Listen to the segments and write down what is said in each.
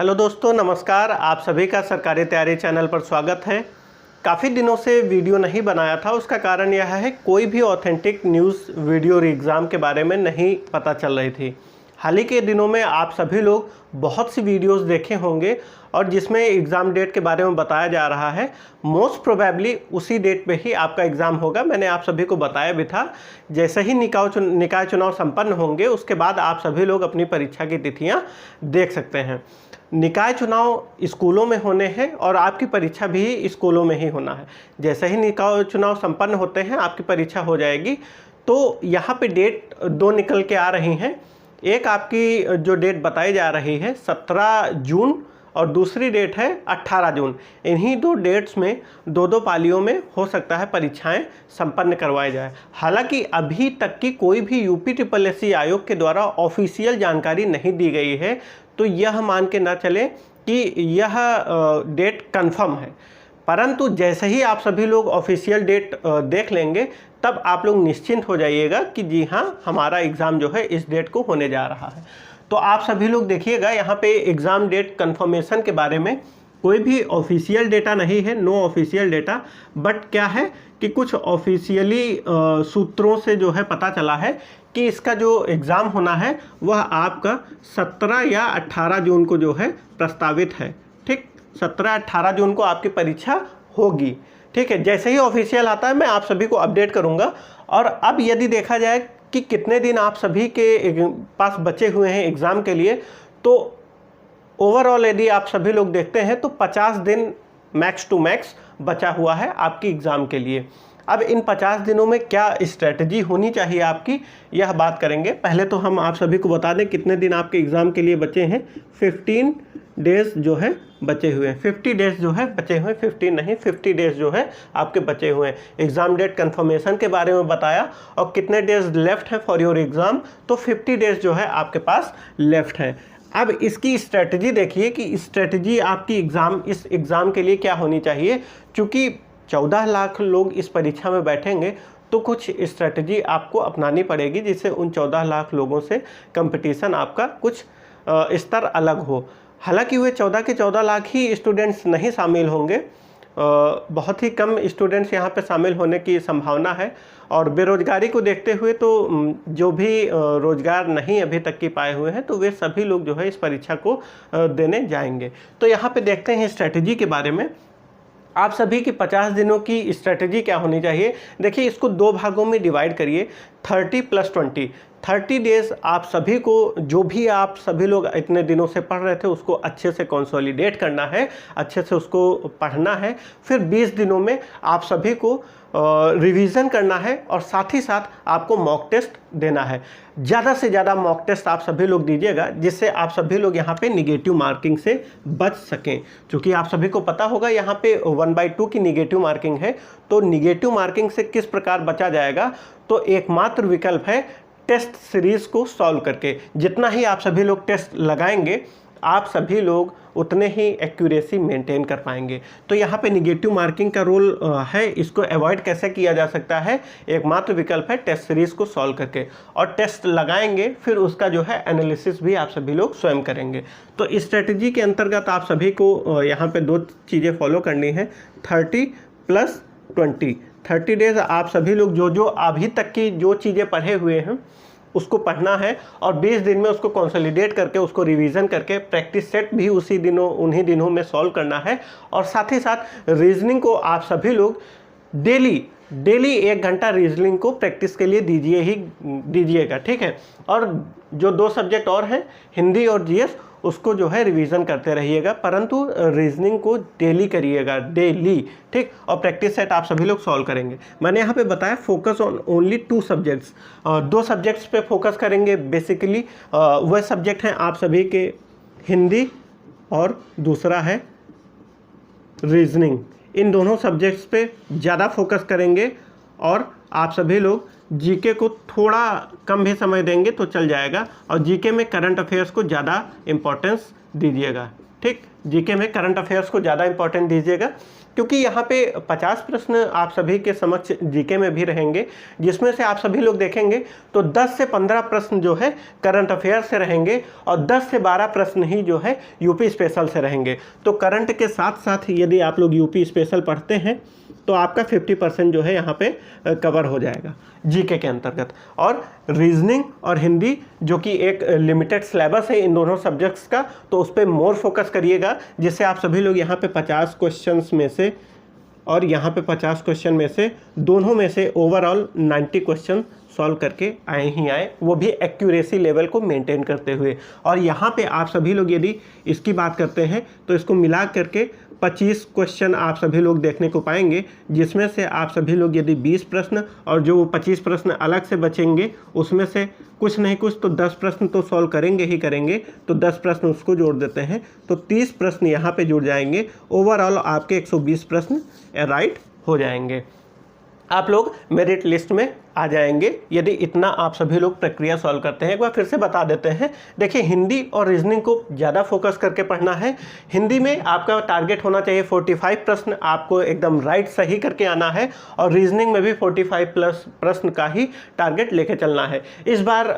Hello दोस्तों, नमस्कार। आप सभी का सरकारी तैयारी चैनल पर स्वागत है। काफ़ी दिनों से वीडियो नहीं बनाया था, उसका कारण यह है कोई भी ऑथेंटिक न्यूज़ वीडियो एग्ज़ाम के बारे में नहीं पता चल रही थी। हाल ही के दिनों में आप सभी लोग बहुत सी वीडियोस देखे होंगे और जिसमें एग्ज़ाम डेट के बारे में बताया जा रहा है। मोस्ट प्रोबेबली उसी डेट पे ही आपका एग्ज़ाम होगा। मैंने आप सभी को बताया भी था, जैसे ही निकाय चुनाव संपन्न होंगे उसके बाद आप सभी लोग अपनी परीक्षा की तिथियाँ देख सकते हैं। निकाय चुनाव स्कूलों में होने हैं और आपकी परीक्षा भी स्कूलों में ही होना है। जैसे ही निकाय चुनाव संपन्न होते हैं आपकी परीक्षा हो जाएगी। तो यहाँ पे डेट दो निकल के आ रही हैं। एक आपकी जो डेट बताई जा रही है 17 जून और दूसरी डेट है 18 जून। इन्हीं दो डेट्स में दो पालियों में हो सकता है परीक्षाएं संपन्न करवाई जाए। हालांकि अभी तक की कोई भी UPSSC आयोग के द्वारा ऑफिशियल जानकारी नहीं दी गई है, तो यह मान के ना चलें कि यह डेट कंफर्म है। परंतु जैसे ही आप सभी लोग ऑफिशियल डेट देख लेंगे तब आप लोग निश्चिंत हो जाइएगा कि जी हाँ, हमारा एग्ज़ाम जो है इस डेट को होने जा रहा है। तो आप सभी लोग देखिएगा, यहाँ पे एग्ज़ाम डेट कंफर्मेशन के बारे में कोई भी ऑफिशियल डेटा नहीं है, नो ऑफिशियल डेटा। बट क्या है कि कुछ ऑफिशियली सूत्रों से जो है पता चला है कि इसका जो एग्ज़ाम होना है वह आपका 17 या 18 जून को जो है प्रस्तावित है। ठीक, 17-18 जून को आपकी परीक्षा होगी। ठीक है, जैसे ही ऑफिशियल आता है मैं आप सभी को अपडेट करूंगा। और अब यदि देखा जाए कि कितने दिन आप सभी के पास बचे हुए हैं एग्ज़ाम के लिए, तो ओवरऑल यदि आप सभी लोग देखते हैं तो 50 दिन मैक्स टू मैक्स बचा हुआ है आपकी एग्ज़ाम के लिए। अब इन 50 दिनों में क्या स्ट्रेटजी होनी चाहिए आपकी, यह बात करेंगे। पहले तो हम आप सभी को बता दें कितने दिन आपके एग्ज़ाम के लिए बचे हैं। 15 डेज़ जो है बचे हुए हैं। 50 डेज़ जो है बचे हुए हैं, 15 नहीं 50 डेज़ जो है आपके बचे हुए हैं। एग्ज़ाम डेट कंफर्मेशन के बारे में बताया और कितने डेज़ लेफ्ट हैं फॉर योर एग्ज़ाम, तो 50 डेज़ जो है आपके पास लेफ्ट हैं। अब इसकी स्ट्रेटजी देखिए कि स्ट्रेटजी आपकी इस एग्ज़ाम के लिए क्या होनी चाहिए। चूँकि 14 लाख लोग इस परीक्षा में बैठेंगे तो कुछ स्ट्रेटजी आपको अपनानी पड़ेगी जिससे उन 14 लाख लोगों से कंपटीशन आपका कुछ स्तर अलग हो। हालांकि वे 14 के 14 लाख ही स्टूडेंट्स नहीं शामिल होंगे, बहुत ही कम स्टूडेंट्स यहाँ पे शामिल होने की संभावना है। और बेरोजगारी को देखते हुए तो जो भी रोजगार नहीं अभी तक की पाए हुए हैं तो वे सभी लोग जो है इस परीक्षा को देने जाएंगे। तो यहाँ पे देखते हैं स्ट्रेटजी के बारे में। आप सभी की 50 दिनों की स्ट्रेटजी क्या होनी चाहिए। देखिए, इसको दो भागों में डिवाइड करिए, 30 + 20। 30 डेज़ आप सभी को, जो भी आप सभी लोग इतने दिनों से पढ़ रहे थे उसको अच्छे से कंसोलिडेट करना है, अच्छे से उसको पढ़ना है। फिर 20 दिनों में आप सभी को रिवीजन करना है और साथ ही साथ आपको मॉक टेस्ट देना है। ज़्यादा से ज़्यादा मॉक टेस्ट आप सभी लोग दीजिएगा जिससे आप सभी लोग यहाँ पे निगेटिव मार्किंग से बच सकें। क्योंकि आप सभी को पता होगा यहाँ पे 1/2 की निगेटिव मार्किंग है। तो निगेटिव मार्किंग से किस प्रकार बचा जाएगा, तो एकमात्र विकल्प है टेस्ट सीरीज़ को सॉल्व करके। जितना ही आप सभी लोग टेस्ट लगाएंगे आप सभी लोग उतने ही एक्यूरेसी मेंटेन कर पाएंगे। तो यहाँ पे निगेटिव मार्किंग का रोल है, इसको अवॉइड कैसे किया जा सकता है। एकमात्र विकल्प है टेस्ट सीरीज़ को सॉल्व करके, और टेस्ट लगाएंगे फिर उसका जो है एनालिसिस भी आप सभी लोग स्वयं करेंगे। तो इस स्ट्रेटजी के अंतर्गत आप सभी को यहाँ पे दो चीज़ें फॉलो करनी है, 30 + 20। 30 डेज़ आप सभी लोग जो अभी तक की जो चीज़ें पढ़े हुए हैं उसको पढ़ना है और 20 दिन में उसको कंसोलिडेट करके उसको रिवीजन करके प्रैक्टिस सेट भी उन्हीं दिनों में सॉल्व करना है। और साथ ही साथ रीजनिंग को आप सभी लोग डेली 1 घंटा रीजनिंग को प्रैक्टिस के लिए दीजिएगा। ठीक है, और जो 2 सब्जेक्ट और हैं, हिंदी और GS, उसको जो है रिवीजन करते रहिएगा, परंतु रीजनिंग को डेली करिएगा, डेली। ठीक, और प्रैक्टिस सेट आप सभी लोग सॉल्व करेंगे। मैंने यहाँ पे बताया focus on only 2 subjects. 2 subjects पे फोकस करेंगे बेसिकली। वह सब्जेक्ट हैं आप सभी के हिंदी और दूसरा है रीजनिंग। इन दोनों सब्जेक्ट्स पे ज़्यादा फोकस करेंगे और आप सभी लोग जीके को थोड़ा कम भी समय देंगे तो चल जाएगा। और जीके में करंट अफेयर्स को ज़्यादा इम्पोर्टेंस दीजिएगा। ठीक, जीके में करंट अफेयर्स को ज़्यादा इंपॉर्टेंट दीजिएगा, क्योंकि यहाँ पे 50 प्रश्न आप सभी के समक्ष जीके में भी रहेंगे, जिसमें से आप सभी लोग देखेंगे तो 10 से 15 प्रश्न जो है करंट अफेयर से रहेंगे और 10 से 12 प्रश्न ही जो है यूपी स्पेशल से रहेंगे। तो करंट के साथ साथ यदि आप लोग यूपी स्पेशल पढ़ते हैं तो आपका 50% जो है यहाँ पे कवर हो जाएगा जीके के अंतर्गत। और रीजनिंग और हिंदी जो कि एक लिमिटेड सिलेबस है इन दोनों सब्जेक्ट्स का, तो उस पर मोर फोकस करिएगा, जिससे आप सभी लोग यहाँ पे 50 क्वेश्चंस में से और यहाँ पे 50 क्वेश्चन में से दोनों में से ओवरऑल 90 क्वेश्चन सॉल्व करके आए ही आए, वो भी एक्यूरेसी लेवल को मेंटेन करते हुए। और यहाँ पे आप सभी लोग यदि इसकी बात करते हैं तो इसको मिला करके 25 क्वेश्चन आप सभी लोग देखने को पाएंगे, जिसमें से आप सभी लोग यदि 20 प्रश्न और जो 25 प्रश्न अलग से बचेंगे उसमें से कुछ नहीं कुछ तो 10 प्रश्न तो सॉल्व करेंगे ही करेंगे, तो 10 प्रश्न उसको जोड़ देते हैं तो 30 प्रश्न यहाँ पे जुड़ जाएंगे। ओवरऑल आपके 120 प्रश्न राइट हो जाएंगे, आप लोग मेरिट लिस्ट में आ जाएंगे यदि इतना आप सभी लोग प्रक्रिया सॉल्व करते हैं। एक बार फिर से बता देते हैं, देखिए हिंदी और रीजनिंग को ज़्यादा फोकस करके पढ़ना है। हिंदी में आपका टारगेट होना चाहिए 45 प्रश्न आपको एकदम राइट सही करके आना है, और रीजनिंग में भी 45 प्लस प्रश्न का ही टारगेट लेके चलना है। इस बार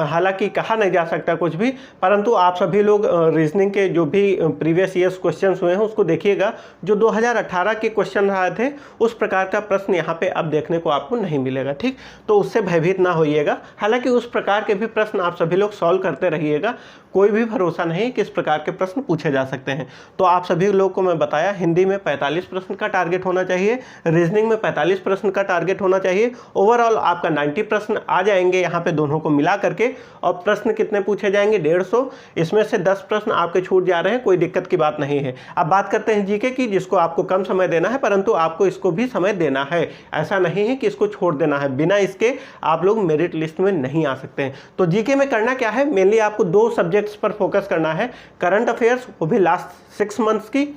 हालांकि कहा नहीं जा सकता कुछ भी, परंतु आप सभी लोग रीजनिंग के जो भी प्रीवियस ईयर्स क्वेश्चन हुए हैं उसको देखिएगा। जो 2018 के क्वेश्चन आए थे उस प्रकार का प्रश्न यहाँ पे अब देखने को आपको नहीं मिलेगा, ठीक, तो उससे भयभीत ना होइएगा। हालांकि उस प्रकार के भी प्रश्न आप सभी लोग सॉल्व करते रहिएगा, कोई भी भरोसा नहीं कि इस प्रकार के प्रश्न पूछे जा सकते हैं। तो आप सभी लोग को मैं बताया, हिंदी में 45 प्रश्न का टारगेट होना चाहिए, रीजनिंग में 45 प्रश्न का टारगेट होना चाहिए। ओवरऑल आपका 90 प्रश्न आ जाएंगे यहाँ पे दोनों को मिला करके। और प्रश्न कितने पूछे जाएंगे? 150। इसमें से 10 प्रश्न आपके छूट जा रहे हैं, कोई दिक्कत की बात नहीं है। अब बात करते हैं जीके की, जिसको आपको कम समय देना है, परंतु आपको इसको भी समय देना है। ऐसा नहीं है कि इसको छोड़ देना है, बिना इसके आप लोग मेरिट लिस्ट में नहीं आ सकते हैं। तो जीके में करना क्या है, मेनली आपको 2 सब्जेक्ट्स पर फोकस करना है। करंट अफेयर्स, वो भी लास्ट 6 मंथ्स की,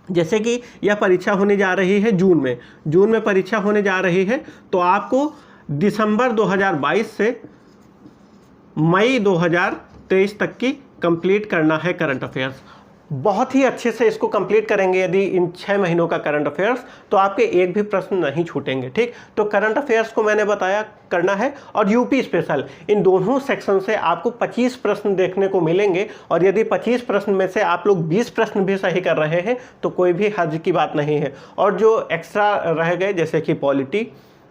जैसे कि यह परीक्षा होने जा रही है जून में परीक्षा होने जा रही है, तो आपको दिसंबर 2022 से मई 2023 तक की कंप्लीट करना है करंट अफेयर्स। बहुत ही अच्छे से इसको कंप्लीट करेंगे यदि इन 6 महीनों का करंट अफेयर्स, तो आपके एक भी प्रश्न नहीं छूटेंगे, ठीक। तो करंट अफेयर्स को मैंने बताया करना है, और यूपी स्पेशल, इन दोनों सेक्शन से आपको 25 प्रश्न देखने को मिलेंगे। और यदि 25 प्रश्न में से आप लोग 20 प्रश्न भी सही कर रहे हैं तो कोई भी हर्ज की बात नहीं है। और जो एक्स्ट्रा रह गए जैसे कि पॉलिटी,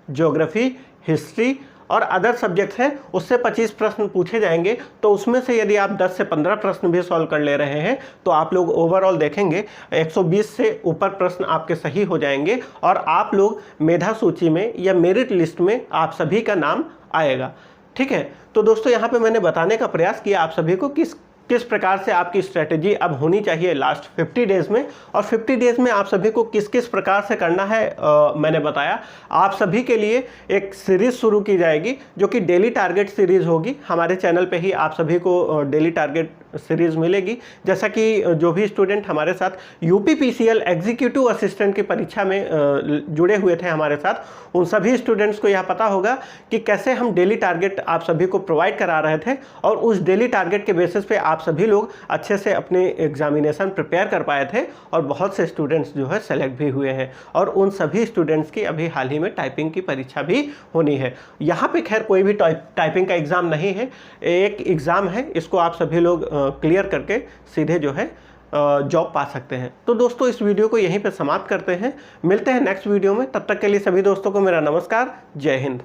ज्योग्राफी, हिस्ट्री और अदर सब्जेक्ट्स हैं, उससे 25 प्रश्न पूछे जाएंगे। तो उसमें से यदि आप 10 से 15 प्रश्न भी सॉल्व कर ले रहे हैं तो आप लोग ओवरऑल देखेंगे 120 से ऊपर प्रश्न आपके सही हो जाएंगे, और आप लोग मेधा सूची में या मेरिट लिस्ट में आप सभी का नाम आएगा, ठीक है। तो दोस्तों यहाँ पे मैंने बताने का प्रयास किया आप सभी को किस प्रकार से आपकी स्ट्रेटेजी अब होनी चाहिए लास्ट 50 डेज़ में, और 50 डेज़ में आप सभी को किस किस प्रकार से करना है मैंने बताया। आप सभी के लिए एक सीरीज़ शुरू की जाएगी जो कि डेली टारगेट सीरीज़ होगी। हमारे चैनल पे ही आप सभी को डेली टारगेट सीरीज़ मिलेगी। जैसा कि जो भी स्टूडेंट हमारे साथ यूपीपीसीएल एग्जीक्यूटिव असिस्टेंट की परीक्षा में जुड़े हुए थे हमारे साथ, उन सभी स्टूडेंट्स को यह पता होगा कि कैसे हम डेली टारगेट आप सभी को प्रोवाइड करा रहे थे, और उस डेली टारगेट के बेसिस पे आप सभी लोग अच्छे से अपने एग्जामिनेशन प्रिपेयर कर पाए थे, और बहुत से स्टूडेंट्स जो है सेलेक्ट भी हुए हैं। और उन सभी स्टूडेंट्स की अभी हाल ही में टाइपिंग की परीक्षा भी होनी है। यहाँ पे खैर कोई भी टाइपिंग का एग्ज़ाम नहीं है, एक एग्ज़ाम है, इसको आप सभी लोग क्लियर करके सीधे जो है जॉब पा सकते हैं। तो दोस्तों इस वीडियो को यहीं पे समाप्त करते हैं, मिलते हैं नेक्स्ट वीडियो में। तब तक के लिए सभी दोस्तों को मेरा नमस्कार, जय हिंद।